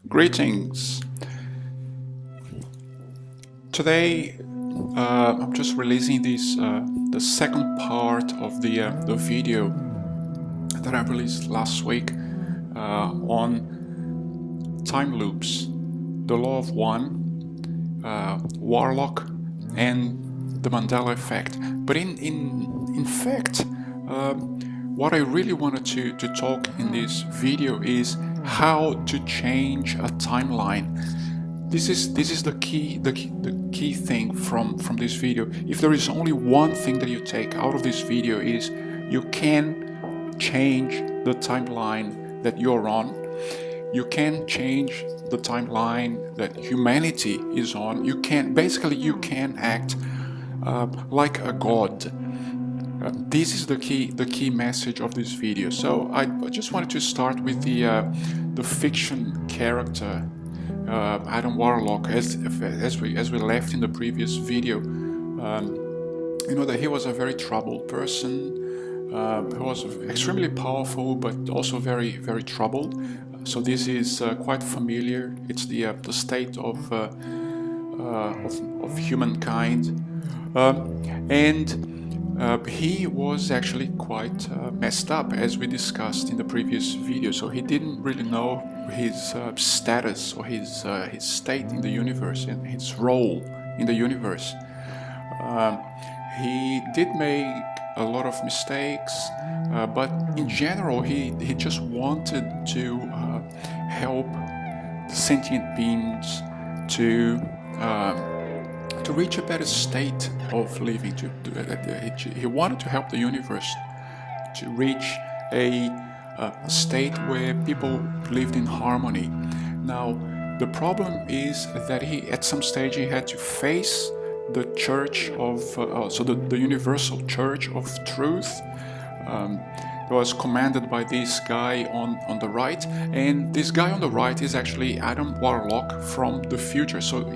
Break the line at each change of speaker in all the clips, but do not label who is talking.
Greetings. Today, I'm just releasing this the second part of the video that I released last week on time loops, the law of one, Warlock, and the Mandela Effect. But in fact, what I really wanted to talk in this video is how to change a timeline. This is the key thing from this video. If there is only one thing that you take out of this video, is you can change the timeline that you're on. You can change the timeline that humanity is on. You can act like a god. This is the key message of this video. So I just wanted to start with the fiction character Adam Warlock, as we left in the previous video. You know that he was a very troubled person, who was extremely powerful, but also very troubled. So this is quite familiar. It's the state of humankind, and he was actually quite messed up, as we discussed in the previous video. So he didn't really know his status or his state in the universe and his role in the universe. He did make a lot of mistakes, but in general he just wanted to help the sentient beings to reach a better state of living. He wanted to help the universe to reach a state where people lived in harmony. Now, the problem is that at some stage he had to face the church of, the universal church of truth. It was commanded by this guy on the right, and this guy on the right is actually Adam Warlock from the future. So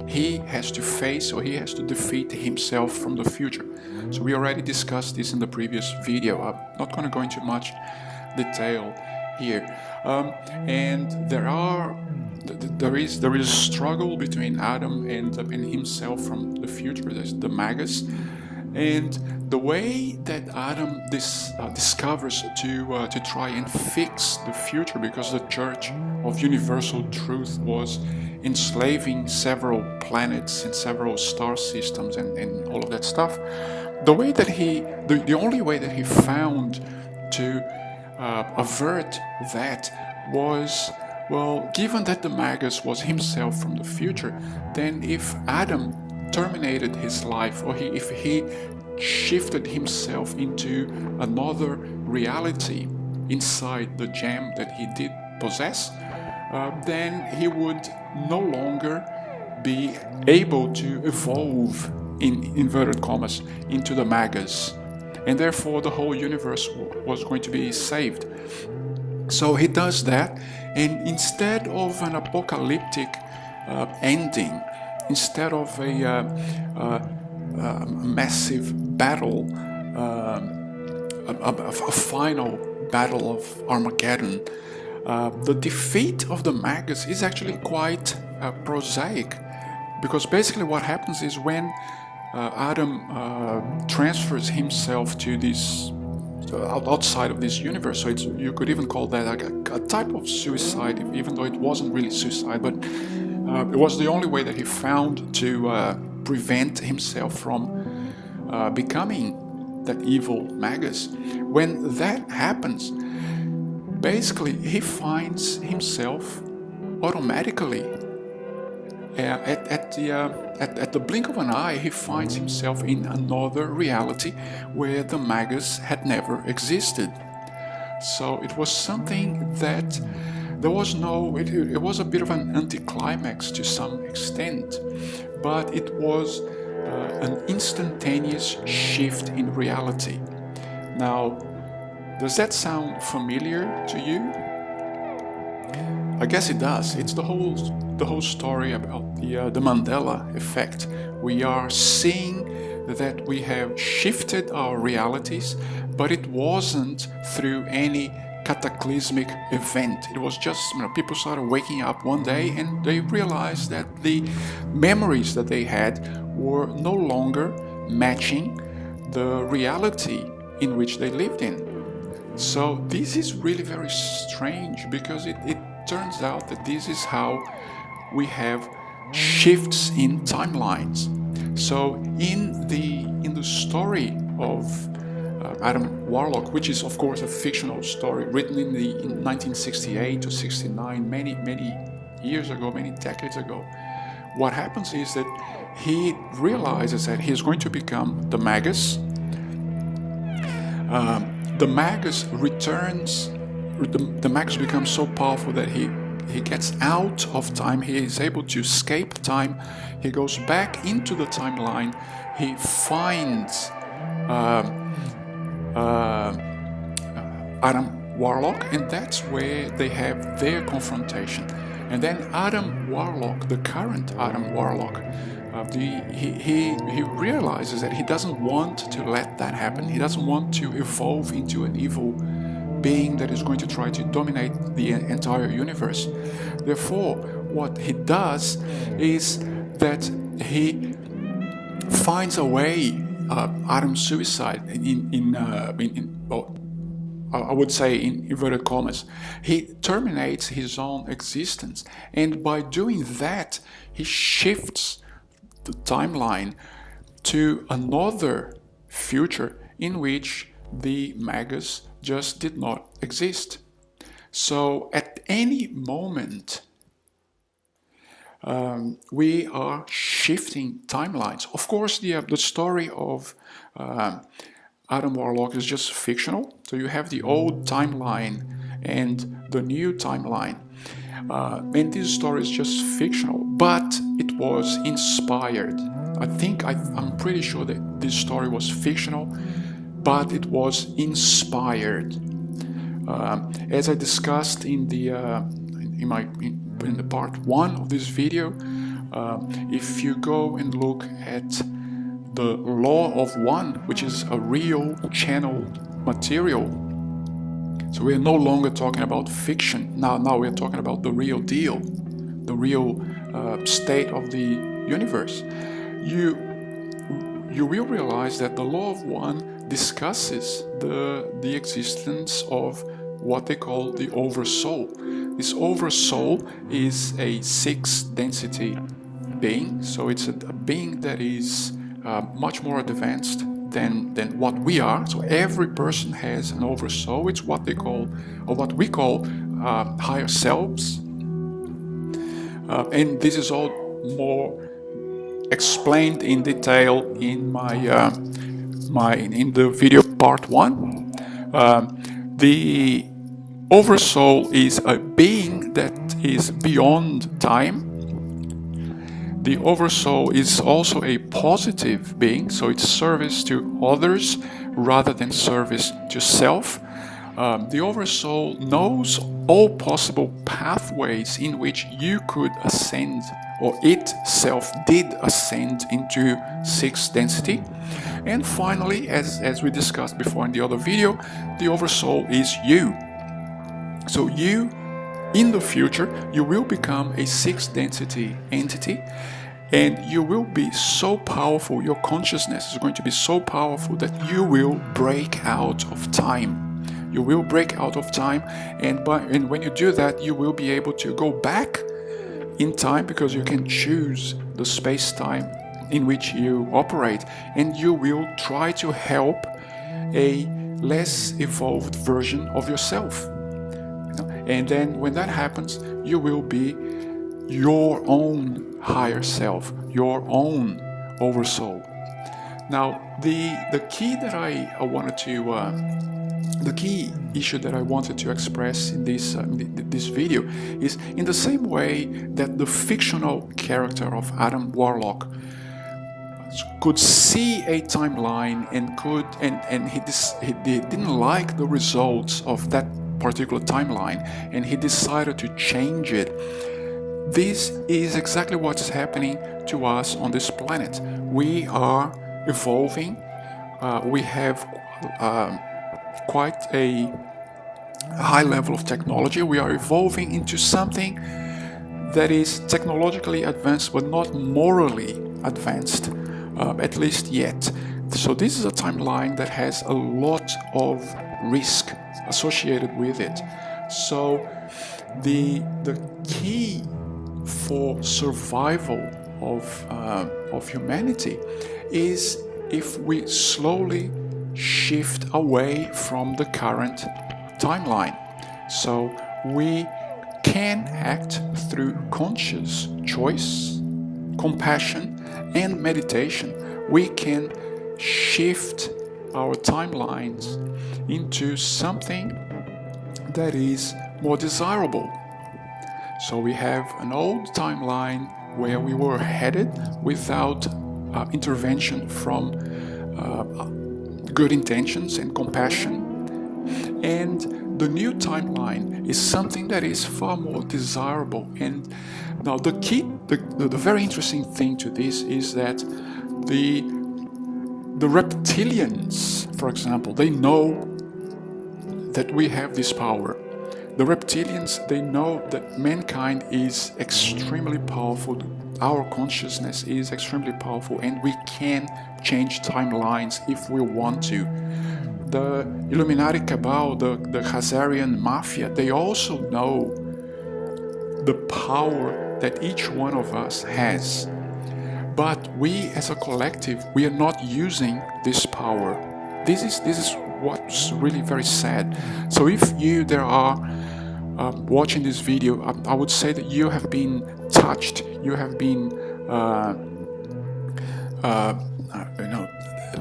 he has to face, or he has to defeat himself from the future. So we already discussed this in the previous video. I'm not going to go into much detail here. And there is a struggle between Adam and himself from the future. There's the Magus. And the way that Adam discovers to try and fix the future, because the Church of Universal Truth was enslaving several planets and several star systems and all of that stuff. The only way that he found to avert that was, well, given that the Magus was himself from the future, then if Adam terminated his life, or if he shifted himself into another reality inside the gem that he did possess, then he would no longer be able to evolve, in inverted commas, into the Magus, and therefore the whole universe was going to be saved. So he does that, and instead of an apocalyptic ending, instead of a massive battle, a final battle of Armageddon, the defeat of the Magus is actually quite prosaic, because basically what happens is when Adam transfers himself to this outside of this universe, so you could even call that like a type of suicide, even though it wasn't really suicide, but it was the only way that he found to prevent himself from becoming that evil Magus. When that happens, basically he finds himself automatically at the blink of an eye. He finds himself in another reality where the Magus had never existed. So it was something that there was it was a bit of an anticlimax to some extent, but it was an instantaneous shift in reality. Now, does that sound familiar to you? I guess it does. It's the whole story about the Mandela Effect. We are seeing that we have shifted our realities, but it wasn't through any cataclysmic event. It was just, people started waking up one day and they realized that the memories that they had were no longer matching the reality in which they lived in. So this is really very strange, because it turns out that this is how we have shifts in timelines. So in the story of Adam Warlock, which is of course a fictional story written in 1968 to 69, many years ago, many decades ago, what happens is that he realizes that he's going to become the Magus. The Magus returns. The Magus becomes so powerful that he gets out of time. He is able to escape time. He goes back into the timeline. He finds Adam Warlock, and that's where they have their confrontation. And then Adam Warlock, the current Adam Warlock, he realizes that he doesn't want to let that happen. He doesn't want to evolve into an evil being that is going to try to dominate the entire universe. Therefore, what he does is that he finds a way, Adam's suicide, I would say in inverted commas, he terminates his own existence, and by doing that, he shifts the timeline to another future in which the Magus just did not exist. So at any moment, we are shifting timelines. Of course, the story of Adam Warlock is just fictional. So you have the old timeline and the new timeline. And this story is just fictional, but it was inspired. I'm pretty sure that this story was fictional, but it was inspired. As I discussed in the part 1 of this video, if you go and look at the Law of One, which is a real channeled material, so we are no longer talking about fiction. Now we're talking about the real deal, the real state of the universe. You will realize that the Law of One discusses the existence of what they call the Oversoul. This Oversoul is a 6th density being, so it's a being that is much more advanced than what we are. So every person has an Oversoul. It's what they call, or what we call, higher selves. And this is all more explained in detail in in the video part 1. The Oversoul is a being that is beyond time. The Oversoul is also a positive being, so it's service to others rather than service to self. The Oversoul knows all possible pathways in which you could ascend, or itself did ascend into 6th density. And finally, as we discussed before in the other video, the Oversoul is you. So you, in the future, you will become a 6th density entity, and you will be so powerful, your consciousness is going to be so powerful that you will break out of time. You will break out of time, and when you do that, you will be able to go back in time, because you can choose the space-time in which you operate, and you will try to help a less evolved version of yourself. And then when that happens, you will be your own higher self, your own Oversoul. Now, the key that I wanted to, the key issue that I wanted to express in this video is, in the same way that the fictional character of Adam Warlock could see a timeline and he didn't like the results of that particular timeline, and he decided to change it. This is exactly what's happening to us on this planet. We are evolving. We have quite a high level of technology. We are evolving into something that is technologically advanced but not morally advanced, at least yet. So this is a timeline that has a lot of risk associated with it. So the key for survival of humanity is if we slowly shift away from the current timeline. So we can act through conscious choice, compassion, and meditation. We can shift our timelines into something that is more desirable. So we have an old timeline where we were headed without intervention from good intentions and compassion. And the new timeline is something that is far more desirable. And now the very interesting thing to this is that the reptilians, for example, they know that we have this power. The reptilians, they know that mankind is extremely powerful. Our consciousness is extremely powerful, and we can change timelines if we want to. The Illuminati Cabal, the Khazarian Mafia, they also know the power that each one of us has. But we as a collective, we are not using this power. This is what's really very sad. So if you there are watching this video, I would say that you have been touched, you have been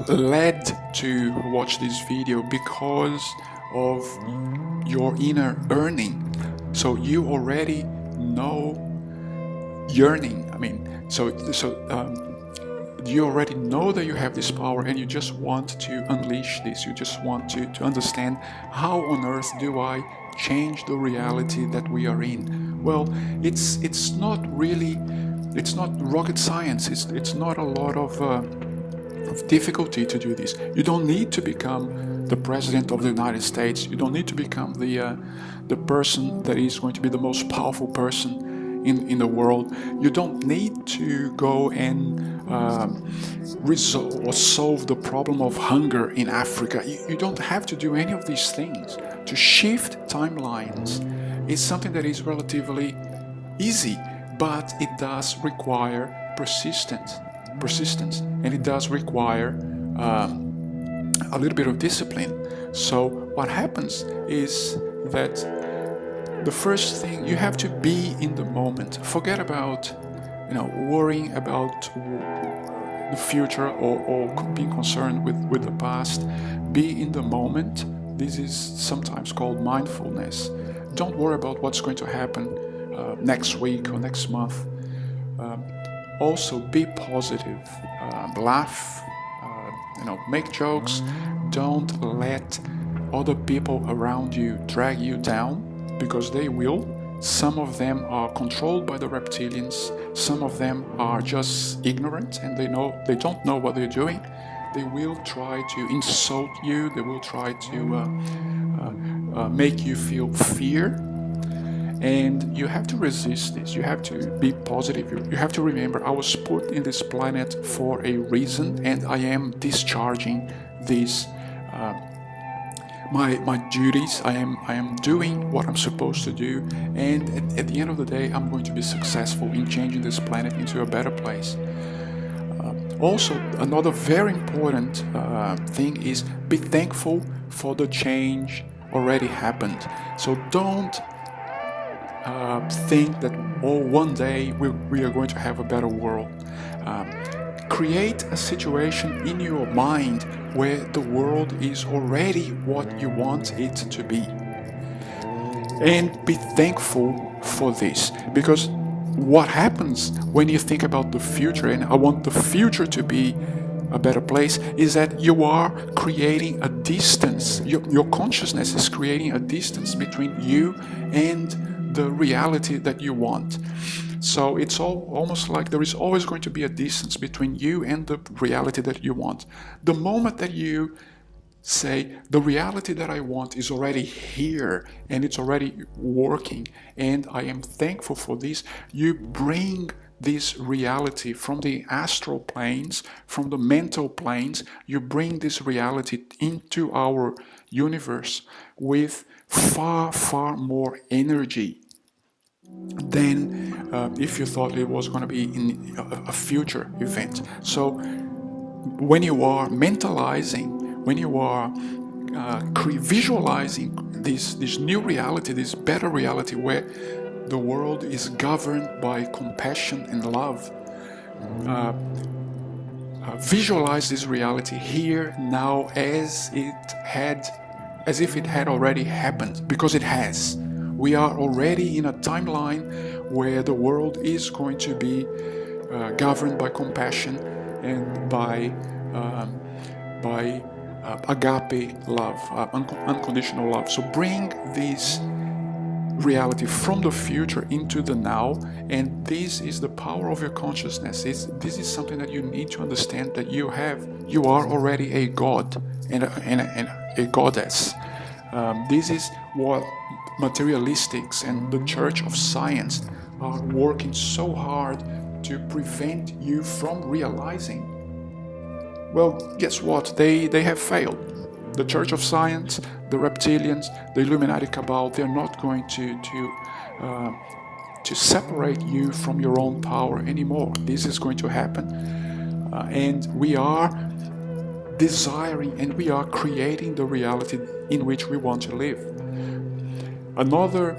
led to watch this video because of your inner yearning. So you already know yearning. You already know that you have this power, and you just want to unleash this. You just want to understand, how on earth do I change the reality that we are in? Well, it's not rocket science. It's not a lot of difficulty to do this. You don't need to become the president of the United States. You don't need to become the person that is going to be the most powerful person in the world. You don't need to go and resolve or solve the problem of hunger in Africa. You don't have to do any of these things. To shift timelines is something that is relatively easy, but it does require persistence, and it does require a little bit of discipline. So what happens is that the first thing, you have to be in the moment. Forget about worrying about the future or being concerned with the past. Be in the moment. This is sometimes called mindfulness. Don't worry about what's going to happen next week or next month. Also, be positive. Laugh. Make jokes. Don't let other people around you drag you down, because they will. Some of them are controlled by the reptilians. Some of them are just ignorant, and they don't know what they're doing. They will try to insult you. They will try to make you feel fear. And you have to resist this. You have to be positive. You have to remember, I was put in this planet for a reason, and I am discharging this my duties. I am doing what I'm supposed to do, and at the end of the day, I'm going to be successful in changing this planet into a better place. Also, another very important thing is be thankful for the change already happened. So don't think that one day we are going to have a better world. Create a situation in your mind where the world is already what you want it to be. And be thankful for this, because what happens when you think about the future, and I want the future to be a better place, is that you are creating a distance. Your consciousness is creating a distance between you and the reality that you want. So it's almost like there is always going to be a distance between you and the reality that you want. The moment that you say, the reality that I want is already here and it's already working, and I am thankful for this. You bring this reality from the astral planes, from the mental planes, you bring this reality into our universe with far, far more energy than if you thought it was going to be in a future event. So when you are mentalizing, when you are visualizing this new reality, this better reality where the world is governed by compassion and love, visualize this reality here now as if it had already happened, because it has. We are already in a timeline where the world is going to be governed by compassion and by agape love, unconditional love. So bring this reality from the future into the now, and this is the power of your consciousness. This is something that you need to understand, that you are already a god and a goddess. This is what materialistics and the Church of Science are working so hard to prevent you from realizing. Well, guess what? They have failed. The Church of Science, the reptilians, the Illuminati Cabal, they're not going to separate you from your own power anymore. This is going to happen. And we are desiring and we are creating the reality in which we want to live. Another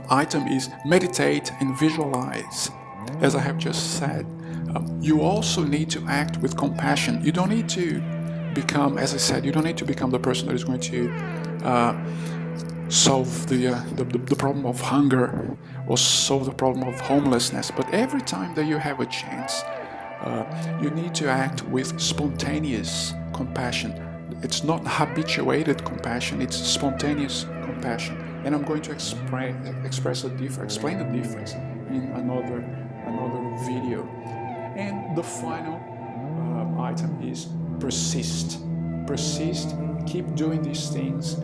item is meditate and visualize. As I have just said, you also need to act with compassion. You don't need to become, as I said, you don't need to become the person that is going to solve the problem of hunger or solve the problem of homelessness. But every time that you have a chance, you need to act with spontaneous compassion. It's not habituated compassion, it's spontaneous compassion. And I'm going to explain the difference in another video. And the final item is persist. Persist, keep doing these things.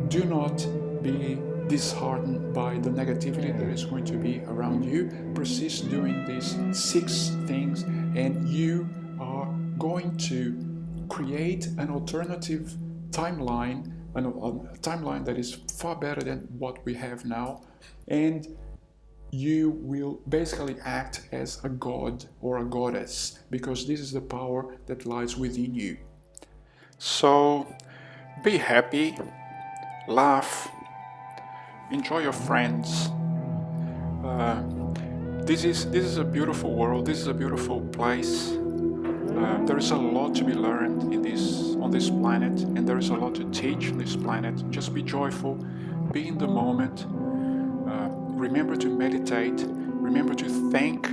Do not be disheartened by the negativity that is going to be around you. Persist doing these 6 things, and you are going to create an alternative timeline, a timeline that is far better than what we have now, and you will basically act as a god or a goddess, because this is the power that lies within you. So be happy, laugh, enjoy your friends. This is a beautiful world. This is a beautiful place. There is a lot to be learned on this planet, and there is a lot to teach on this planet. Just be joyful, be in the moment. Remember to meditate. Remember to thank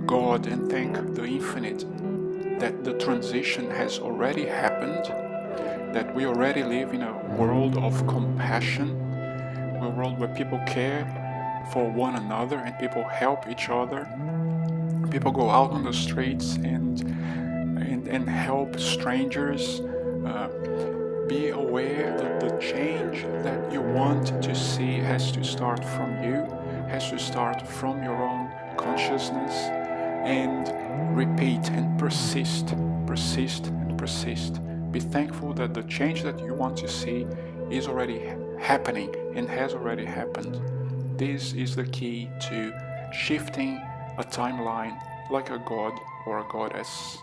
God and thank the Infinite that the transition has already happened, that we already live in a world of compassion, a world where people care for one another and people help each other. People go out on the streets and help strangers. Be aware that the change that you want to see has to start from you, has to start from your own consciousness, and repeat and persist and persist. Be thankful that the change that you want to see is already happening and has already happened. This is the key to shifting a timeline like a god or a goddess.